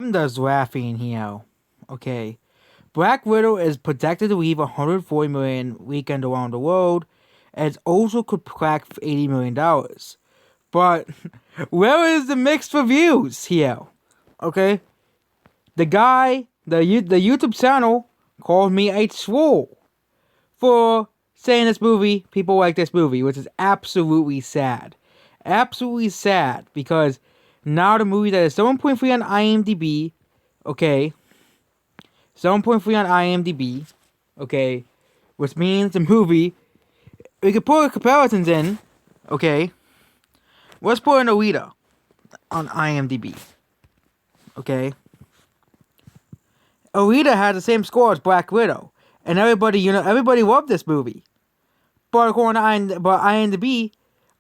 I'm just laughing here. Okay. Black Widow is projected to leave 140 million weekend around the world, and it also could crack $80 million. But where is the mixed reviews here? Okay. The guy, the YouTube channel called me a troll for saying this movie, people like this movie, which is absolutely sad. Absolutely sad because now the movie that is 7.3 on IMDb, okay, 7.3 on IMDb, okay, which means the movie, we could put comparisons in, okay, let's put in Alita on IMDb, okay. Alita has the same score as Black Widow, and everybody loved this movie. But according to IMDb,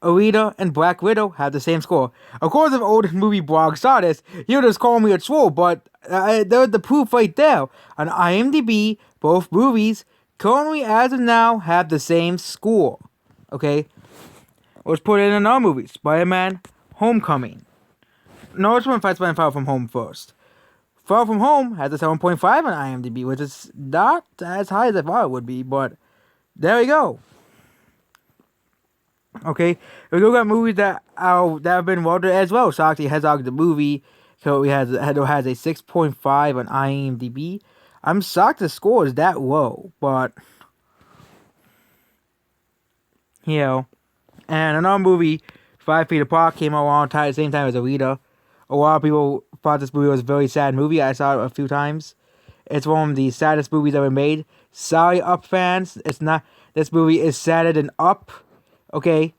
Alita and Black Widow have the same score. Of course, if old movie blog saw this, you would just call me a troll, but there's the proof right there. On IMDb, both movies currently, as of now, have the same score. Okay? Let's put it in another movie. Spider-Man Homecoming. No, let's put Spider-Man Far From Home first. Far From Home has a 7.5 on IMDb, which is not as high as I thought it would be, but there we go. Okay, we look at movies that have been voted as well. Sonic the Hedgehog the movie currently has a 6.5 on IMDb. I'm shocked the score is that low, but you know. And another movie, 5 Feet Apart, came out around the same time as Alita. A lot of people thought this movie was a very sad movie. I saw it a few times. It's one of the saddest movies ever made. Sorry, Up fans. It's not. This movie is sadder than Up. Okay,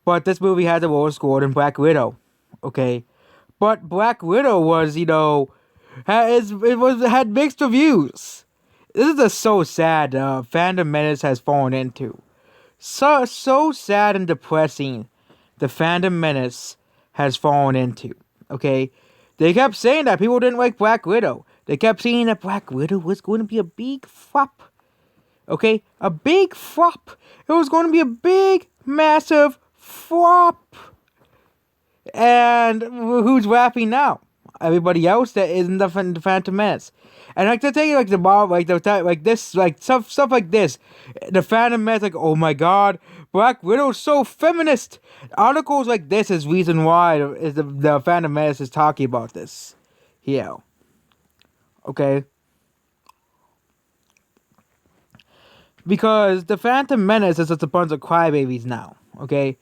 but this movie has a lower score than Black Widow. Okay, but Black Widow was, had mixed reviews. This is just so sad. Phantom Menace has fallen into so sad and depressing. The Phantom Menace has fallen into. Okay, they kept saying that people didn't like Black Widow. They kept saying that Black Widow was going to be a big flop. Okay, a big flop. It was going to be a big, massive flop. And who's rapping now? Everybody else that isn't the Phantom Menace. And like to take like the mob, like this, like stuff like this. The Phantom Menace, like, oh my God, Black Widow's so feminist. Articles like this is reason why is the Phantom Menace is talking about this. Yeah. Okay. Because the Phantom Menace is just a bunch of crybabies now, okay?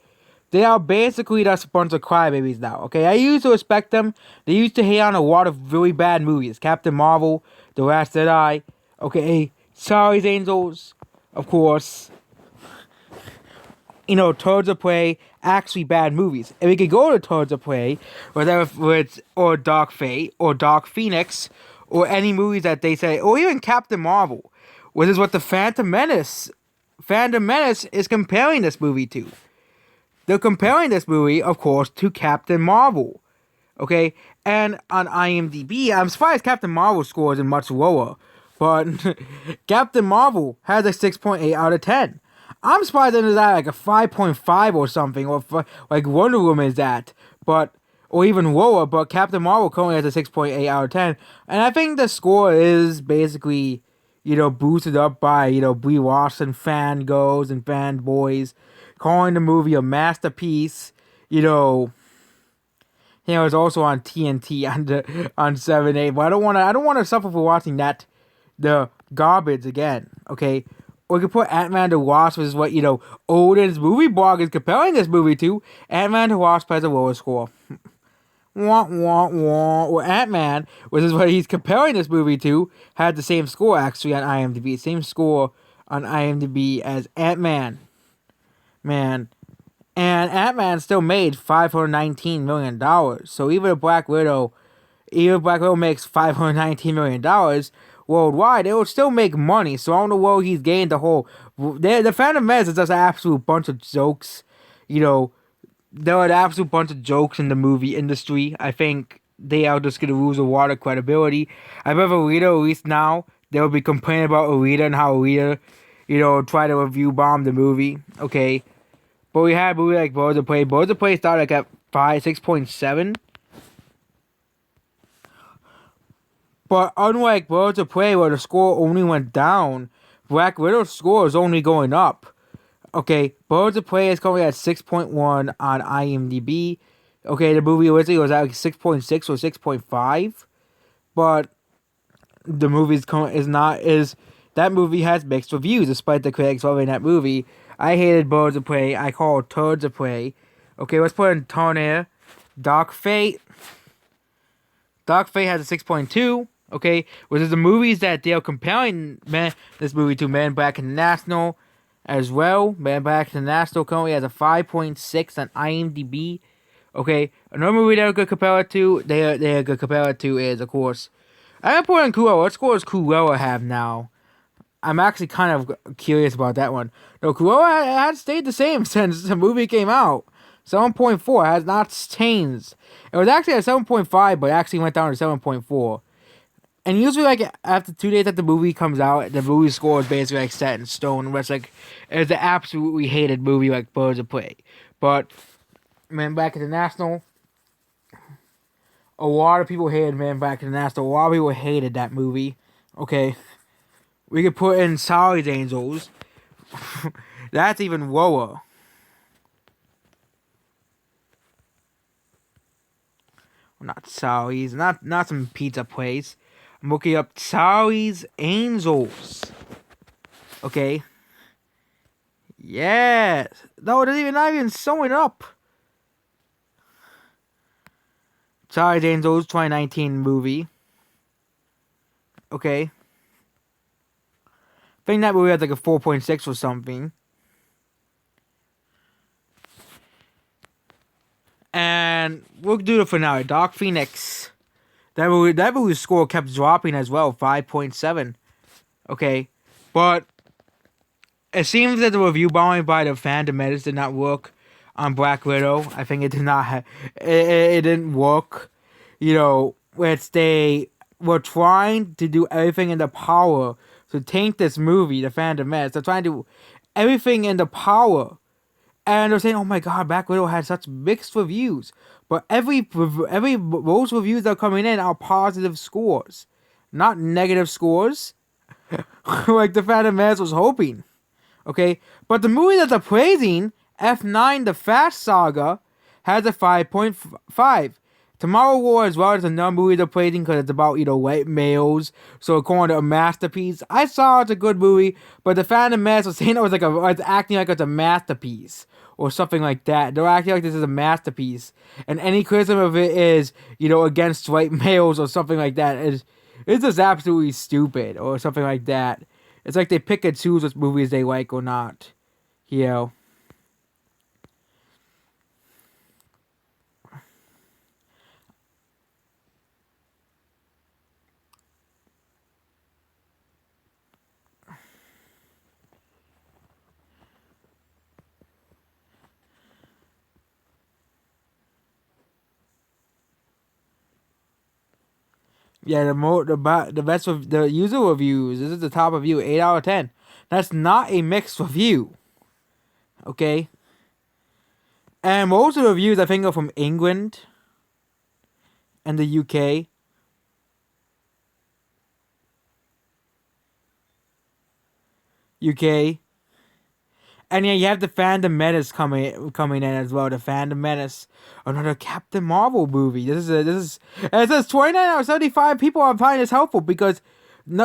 They are basically just a bunch of crybabies now, okay? I used to respect them. They used to hate on a lot of really bad movies. Captain Marvel, The Last Jedi, okay? Charlie's Angels, of course. Turds of Prey, actually bad movies. And we could go to Turds of Prey, or Dark Fate, or Dark Phoenix, or any movies that they say, or even Captain Marvel, which is what the Phantom Menace is comparing this movie to. They're comparing this movie, of course, to Captain Marvel. Okay? And on IMDb, I'm surprised Captain Marvel scores are much lower. But Captain Marvel has a 6.8 out of 10. I'm surprised it is at like a 5.5 or something, or like Wonder Woman is at. Or even lower, but Captain Marvel currently has a 6.8 out of 10. And I think the score is basically, boosted up by, Brie Larson fangirls and fanboys, calling the movie a masterpiece. It's also on TNT on 7/8. But I don't want to suffer for watching the garbage again. Okay, or you could put Ant-Man the Wasp, which is what Odin's movie blog is comparing this movie to. Ant-Man the Wasp has a lower score. Wah, wah, wah. Or Ant-Man, which is what he's comparing this movie to, had the same score actually on IMDb. Same score on IMDb as Ant-Man. Man. And Ant-Man still made $519 million. So even if Black Widow makes $519 million worldwide, it will still make money. So I don't know where he's gained the whole... The Phantom Menace is just an absolute bunch of jokes. There are an absolute bunch of jokes in the movie industry. I think they are just going to lose a lot of credibility. I bet Alita, at least now, they'll be complaining about Alita and how Alita, try to review bomb the movie. Okay. But we had a movie like Birds of Prey. Birds of Prey started like at 6.7. But unlike Birds of Prey, where the score only went down, Black Widow's score is only going up. Okay, Birds of Prey is currently at 6.1 on IMDb. Okay, the movie originally was at like 6.6 or 6.5, but the movie's is not is that movie has mixed reviews despite the critics loving that movie. I hated Birds of Prey. I call it Turds of Prey. Okay, let's put in Turner. Dark Fate. Dark Fate has a 6.2. Okay, which is the movies that they are comparing this movie to Men Back International as well. Men Back International currently has a 5.6 on IMDb. Okay, another movie they're good compare it to, they're good compare it to is, of course, I'm put in Cruella. What score does Cruella have now? I'm actually kind of curious about that one. No, Cruella has stayed the same since the movie came out. 7.4 has not changed. It was actually at 7.5, but it actually went down to 7.4. And usually, like, after 2 days that the movie comes out, the movie score is basically, like, set in stone. Where it's, like, it's an absolutely hated movie like Birds of Prey. But, Man Back International, a lot of people hated Man Back International. A lot of people hated that movie. Okay. We could put in Charlie's Angels. That's even lower. Not Charlie's. Not some pizza place. I'm looking up Charlie's Angels. Okay. Yes. No, it's not even showing up. Charlie's Angels 2019 movie. Okay. I think that movie had like a 4.6 or something. And we'll do the finale. Dark Phoenix. That movie's score kept dropping as well, 5.7. Okay, but it seems that the review bombing by the fandom editors did not work on Black Widow. I think it did not. It didn't work. You know, which they were trying to do everything in their power to tank this movie, the fandom editors. They're trying to do everything in their power. And they're saying, "Oh my God, Black Widow had such mixed reviews." But most reviews that are coming in are positive scores, not negative scores, like the Phantom Menace was hoping. Okay, but the movie that they're praising, F9: The Fast Saga, has a 5.5. Tomorrow War as well is another movie they're praising because it's about, white males. So according to a masterpiece, I saw it's a good movie, but the Phantom Menace was saying it's acting like it's a masterpiece or something like that. They're acting like this is a masterpiece, and any criticism of it is, against white males or something like that. It's just absolutely stupid or something like that. It's like they pick and choose what movies they like or not. Yeah, the best of the user reviews. This is the top review, 8 out of 10. That's not a mixed review. Okay. And most of the reviews I think are from England and the UK. And yeah, you have the Phantom Menace coming in as well. The Phantom Menace, another Captain Marvel movie. It says 29 out of 75 people are finding this helpful because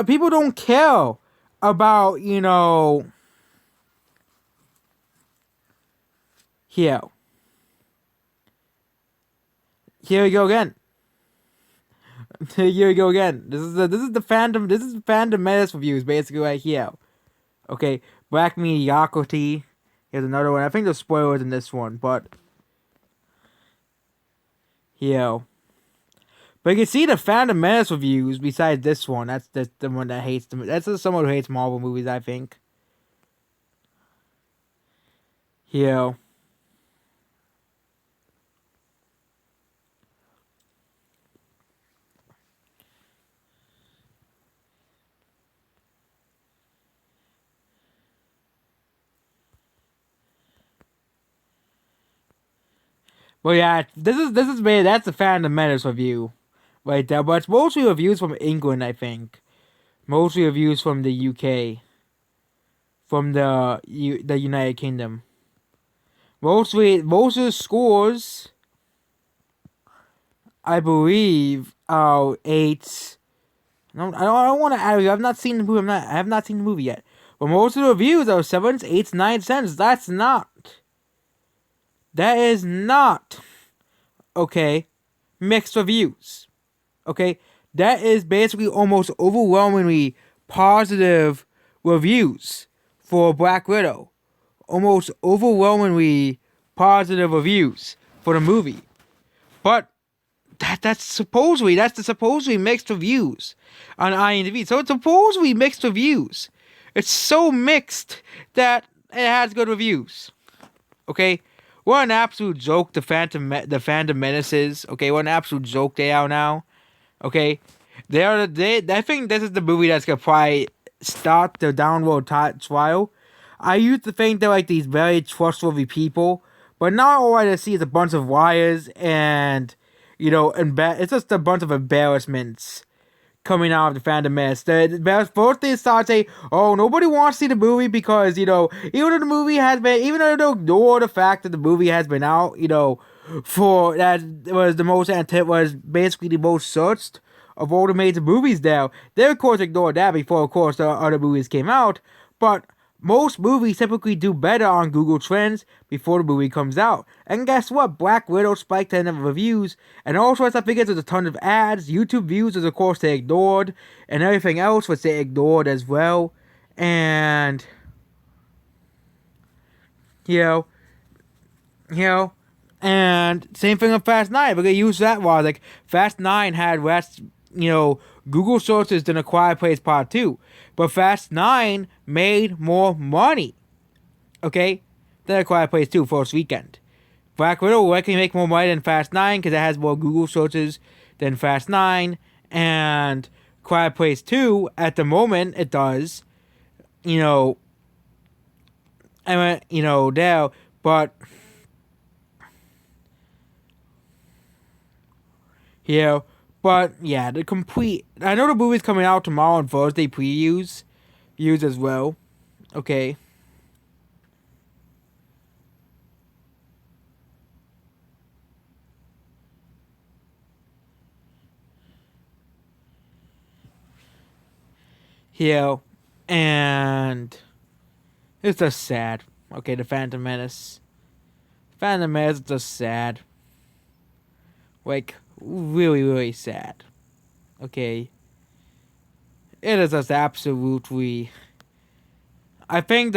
people don't care about here. Here we go again. Here we go again. This is the Phantom Menace reviews basically right here. Okay, Black Mediocrity. Here's another one. I think there's spoilers in this one, but yeah. But you can see the Phantom Menace reviews besides this one. That's the one that hates them. That's someone who hates Marvel movies, I think. Yeah. Well, yeah, this is that's the Phantom Menace review right there. But it's mostly reviews from England, I think. Mostly reviews from the UK, from the United Kingdom. Most of the scores, I believe, are 8. No, I don't want to add. I've not seen the movie. I have not seen the movie yet. But most of the reviews are 7s, 8s, 9s, 10s. That is not. Okay, mixed reviews. Okay, that is basically almost overwhelmingly positive reviews for Black Widow. Almost overwhelmingly positive reviews for the movie. But that's the supposedly mixed reviews on imdb. So it's supposedly mixed reviews. It's so mixed that it has good reviews. Okay, what an absolute joke the Phantom Menace is. Okay, what an absolute joke they are now. Okay, I think this is the movie that's gonna probably start the downward trial. I used to think they're like these very trustworthy people, but now all I see is a bunch of wires and, it's just a bunch of embarrassments coming out of the Phantom Menace. First they start saying, oh, nobody wants to see the movie because, even though they ignore the fact that the movie has been out, for that was basically the most searched of all the major movies now. They of course ignored that before, of course, the other movies came out, but most movies typically do better on Google Trends before the movie comes out. And guess what? Black Widow spiked the number of reviews, and all sorts of figures. There's a ton of ads. YouTube views, of course, they ignored, and everything else was they ignored as well. And and same thing with Fast 9. We're gonna use that while like Fast 9 had less, Google searches than A Quiet Place Part 2. But Fast 9 made more money, okay, than A Quiet Place 2 first weekend. Black Widow will likely make more money than Fast 9 because it has more Google searches than Fast 9. And Quiet Place 2, at the moment, it does, there, but, but yeah, I know the movie's coming out tomorrow on Thursday previews as well. Okay. And it's just sad. Okay, the Phantom Menace. Phantom Menace is just sad. Like, really, really sad. Okay. It is just absolutely. I think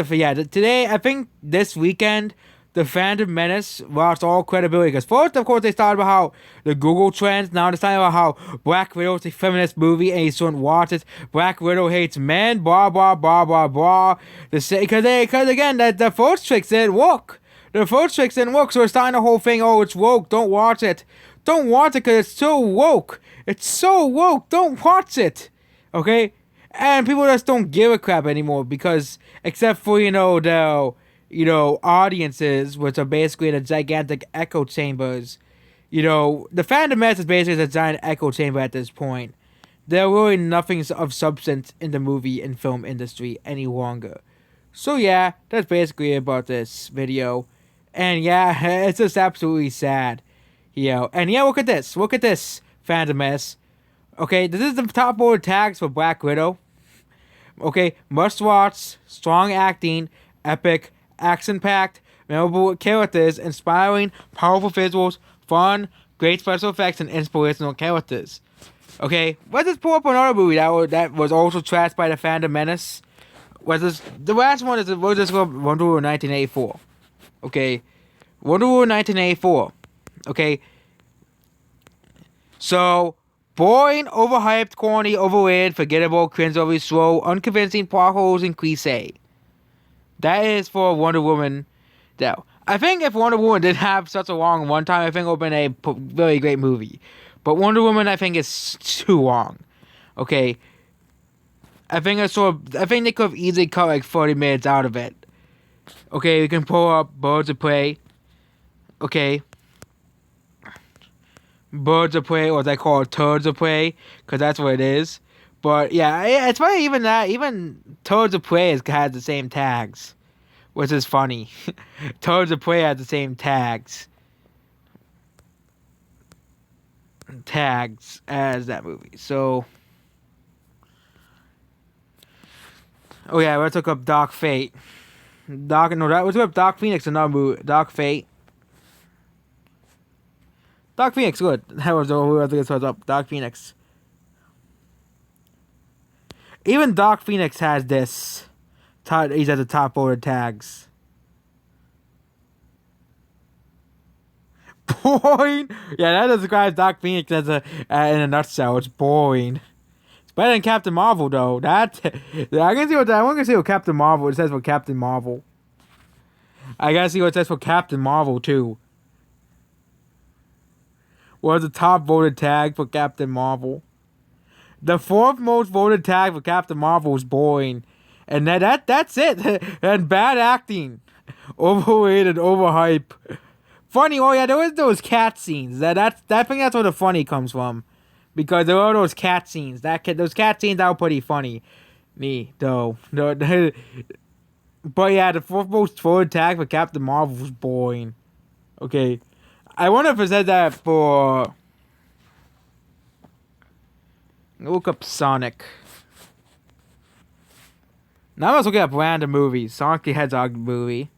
this weekend, the Phantom Menace lost all credibility. Because first, of course, they started about how the Google Trends. Now they're talking about how Black Widow is a feminist movie and you shouldn't watch it. Black Widow hates men. Blah blah blah blah blah. Because again, the first tricks didn't work. So we're starting the whole thing. Oh, it's woke. Don't watch it. Don't watch it because it's so woke. It's so woke. Don't watch it. Okay? And people just don't give a crap anymore because, except for, the, audiences, which are basically the gigantic echo chambers, the Phantom Menace is basically a giant echo chamber at this point. There's really nothing of substance in the movie and film industry any longer. So yeah, that's basically it about this video. And yeah, it's just absolutely sad. And yeah, look at this, Phantom Menace. Okay, this is the top board tags for Black Widow. Okay, must watch, strong acting, epic, action-packed, memorable characters, inspiring, powerful visuals, fun, great special effects, and inspirational characters. Okay, let's just pull up another movie that was also trashed by the Phantom Menace. The last one is Wonder Woman 1984. Okay, Wonder Woman 1984. Okay, so boring, overhyped, corny, overrated, forgettable, cringeworthy, slow, unconvincing, plot holes, and cliche. That is for Wonder Woman. Now, I think if Wonder Woman didn't have such a long runtime, I think it would have been a very great movie. But Wonder Woman, I think, is too long. Okay, I think they could have easily cut like 30 minutes out of it. Okay, we can pull up Birds of Prey. Okay. birds of prey, or as I call it, turds of prey, because that's what it is. But yeah, it's funny even that even turds of prey has the same tags, which is funny. Turds of prey has the same tags as that movie. So, oh yeah, let's look up Dark Fate. Let's look up Dark Phoenix, another movie. Dark Fate. Dark Phoenix, good. That was the who I think it was up. Dark Phoenix. Even Dark Phoenix has this. He's at the top voted tags. Boring. Yeah, that describes Dark Phoenix as in a nutshell. It's boring. It's better than Captain Marvel though. I can see I want to see what Captain Marvel it says for Captain Marvel. I gotta see what it says for Captain Marvel too. What's the top voted tag for Captain Marvel? The fourth most voted tag for Captain Marvel is boring, and that's it. And bad acting, overrated, overhype. Funny, oh yeah, there was those cat scenes. I think that's where the funny comes from, because there are those cat scenes. Those cat scenes are pretty funny. Me though, no, but yeah, the fourth most voted tag for Captain Marvel was boring. Okay, I wonder if it said that for. Look up Sonic. Now let's look up random movies. Sonic the Hedgehog movie.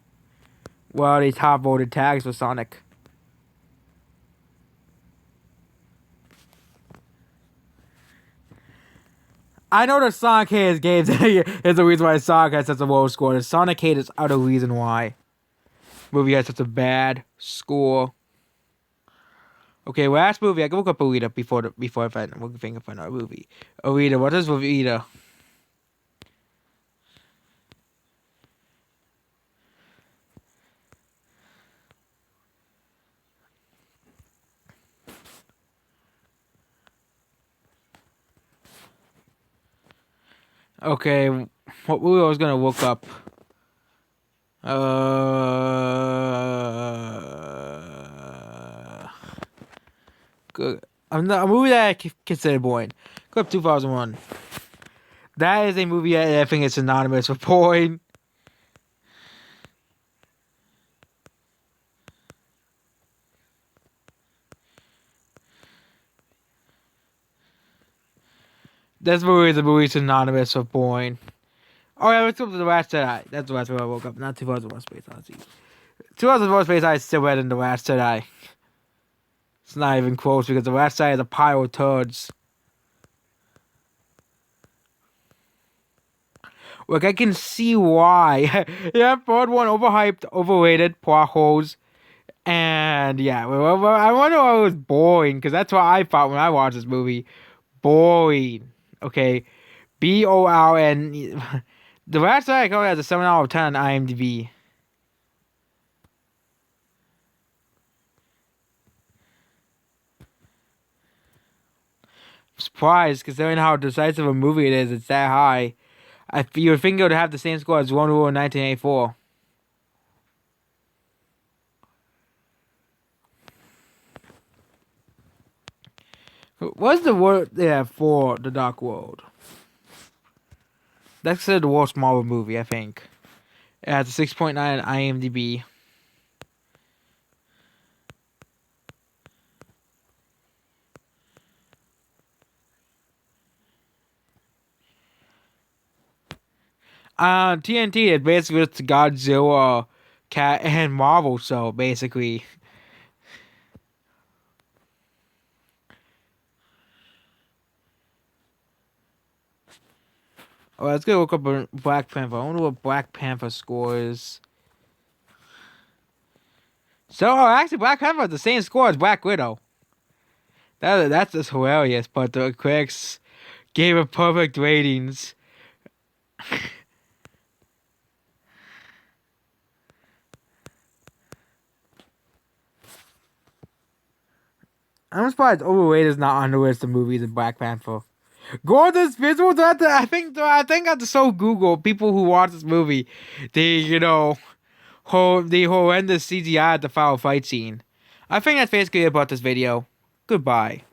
Well, the top voted tags for Sonic. I know the Sonic haters games is the reason why Sonic has such a low score. The Sonic haters are the reason why movie has such a bad score. Okay, last movie. I can look up Alita before I find another movie. Alita, what is Alita? Okay, what movie I was gonna look up? Good. A movie that I consider boring. Go up 2001. That is a movie I think is synonymous with boring. This movie is a movie synonymous with boring. Oh yeah, let's go to The Last Jedi. That's the last movie I woke up. Not 2001 Space Odyssey. 2001 Space Odyssey is still better than The Last Jedi. It's not even close because The Last Jedi is a pile of turds. Look, I can see why. Yeah, third one, overhyped, overrated, plot holes. And yeah, I wonder why it was boring, because that's what I thought when I watched this movie. Boring. Okay. BORN. The last time I go has a 7 out of 10 on IMDb. I'm surprised, considering how decisive a movie it is, it's that high. You would think it would have the same score as Wonder Woman 1984. What's the word there for The Dark World? That's the worst Marvel movie, I think. It has a 6.9 on IMDb. TNT is basically just Godzilla, Cat, and Marvel show, basically. Oh, let's go look up Black Panther. I wonder what Black Panther score is. So, actually, Black Panther has the same score as Black Widow. That's just hilarious, but the critics gave it perfect ratings. I'm surprised Overrated is not on the list of movies in Black Panther. Gorgeous visuals. I think I have to show Google people who watch this movie the horrendous CGI at the final fight scene. I think that's basically about this video. Goodbye.